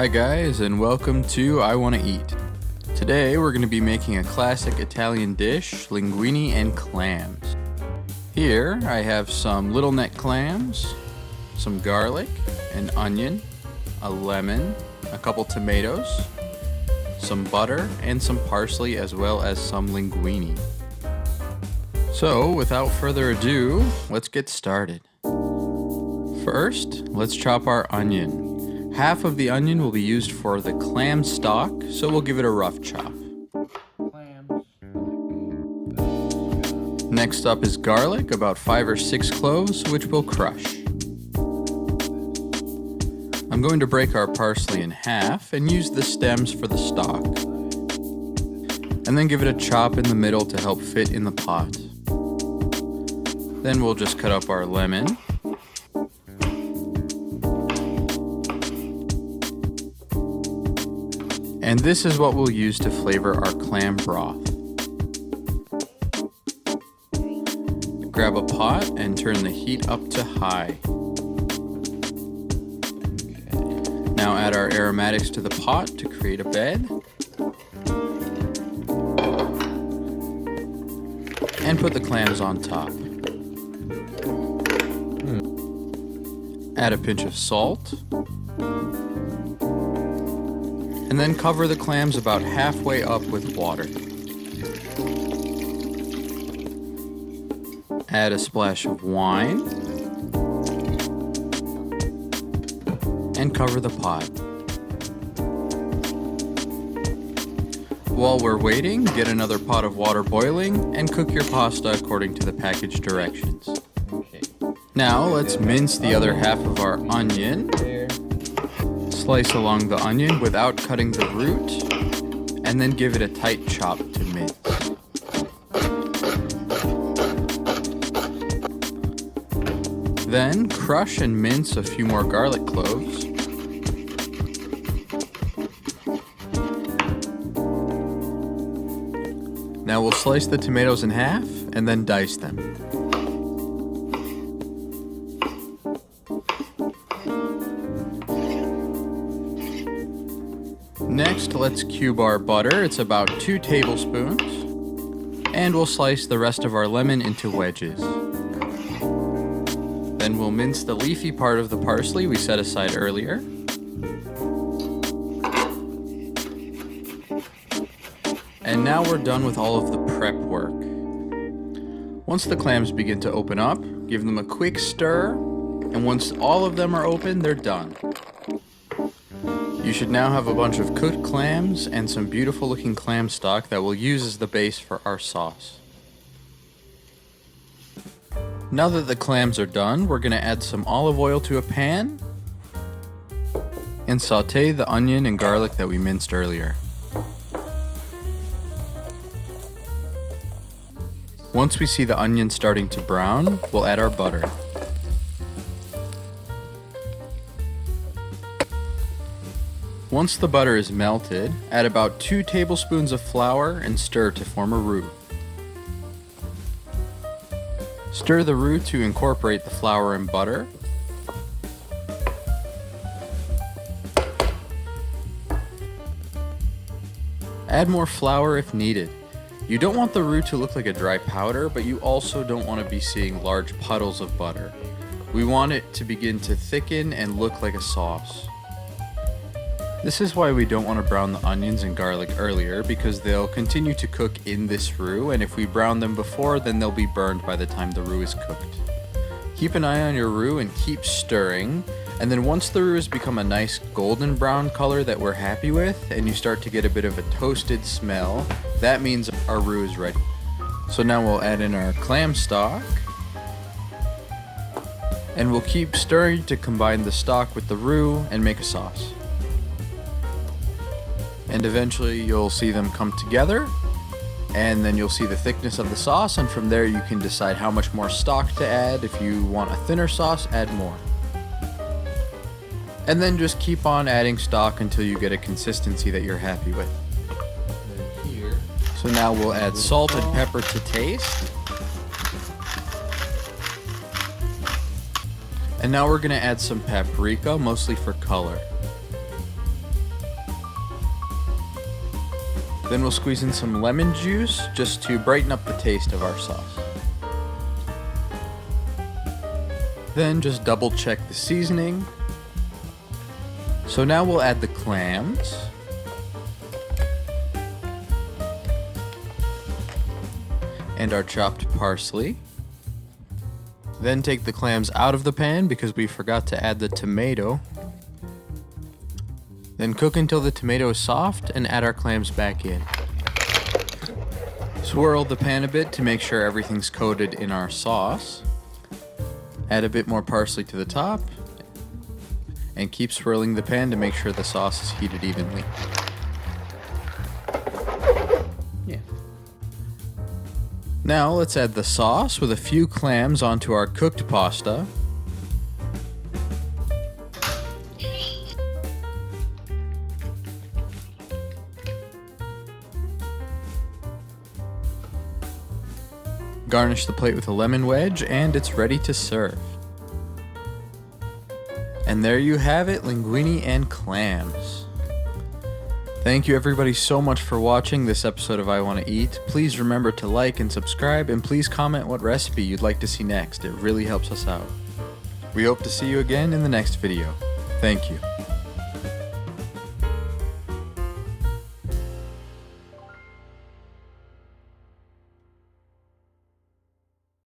Hi guys, and welcome to I Wanna Eat. Today we're going to be making a classic Italian dish, linguine and clams. Here I have some little neck clams, some garlic, an onion, a lemon, a couple tomatoes, some butter, and some parsley, as well as some linguine. So without further ado, let's get started. First, let's chop our onion. Half of the onion will be used for the clam stock, so we'll give it a rough chop. Next up is garlic, about 5 or 6 cloves, which we'll crush. I'm going to break our parsley in half and use the stems for the stalk. And then give it a chop in the middle to help fit in the pot. Then we'll just cut up our lemon. And this is what we'll use to flavor our clam broth. Grab a pot and turn the heat up to high. Now add our aromatics to the pot to create a bed. And put the clams on top. Add a pinch of salt. And then cover the clams about halfway up with water. Add a splash of wine. And cover the pot. While we're waiting, get another pot of water boiling and cook your pasta according to the package directions. Now let's mince the other half of our onion. Slice along the onion without cutting the root, and then give it a tight chop to mince. Then crush and mince a few more garlic cloves. Now we'll slice the tomatoes in half and then dice them. Next, let's cube our butter. It's about 2 tablespoons. And we'll slice the rest of our lemon into wedges. Then we'll mince the leafy part of the parsley we set aside earlier. And now we're done with all of the prep work. Once the clams begin to open up, give them a quick stir. And once all of them are open, they're done. You should now have a bunch of cooked clams and some beautiful looking clam stock that we'll use as the base for our sauce. Now that the clams are done, we're going to add some olive oil to a pan and saute the onion and garlic that we minced earlier. Once we see the onion starting to brown, we'll add our butter. Once the butter is melted, add about 2 tablespoons of flour and stir to form a roux. Stir the roux to incorporate the flour and butter. Add more flour if needed. You don't want the roux to look like a dry powder, but you also don't want to be seeing large puddles of butter. We want it to begin to thicken and look like a sauce. This is why we don't want to brown the onions and garlic earlier, because they'll continue to cook in this roux, and if we brown them before, then they'll be burned by the time the roux is cooked. Keep an eye on your roux and keep stirring, and then once the roux has become a nice golden brown color that we're happy with, and you start to get a bit of a toasted smell, that means our roux is ready. So now we'll add in our clam stock, and we'll keep stirring to combine the stock with the roux and make a sauce. And eventually you'll see them come together, and then you'll see the thickness of the sauce, and from there you can decide how much more stock to add. If you want a thinner sauce, add more. And then just keep on adding stock until you get a consistency that you're happy with. So now we'll add salt and pepper to taste. And now we're going to add some paprika, mostly for color. Then we'll squeeze in some lemon juice just to brighten up the taste of our sauce. Then just double check the seasoning. So now we'll add the clams. And our chopped parsley. Then take the clams out of the pan because we forgot to add the tomato. Then cook until the tomato is soft and add our clams back in. Swirl the pan a bit to make sure everything's coated in our sauce. Add a bit more parsley to the top. And keep swirling the pan to make sure the sauce is heated evenly. Now let's add the sauce with a few clams onto our cooked pasta. Garnish the plate with a lemon wedge and it's ready to serve. And there you have it, linguine and clams. Thank you everybody so much for watching this episode of I Want to Eat. Please remember to like and subscribe, and please comment what recipe you'd like to see next. It really helps us out. We hope to see you again in the next video. Thank you.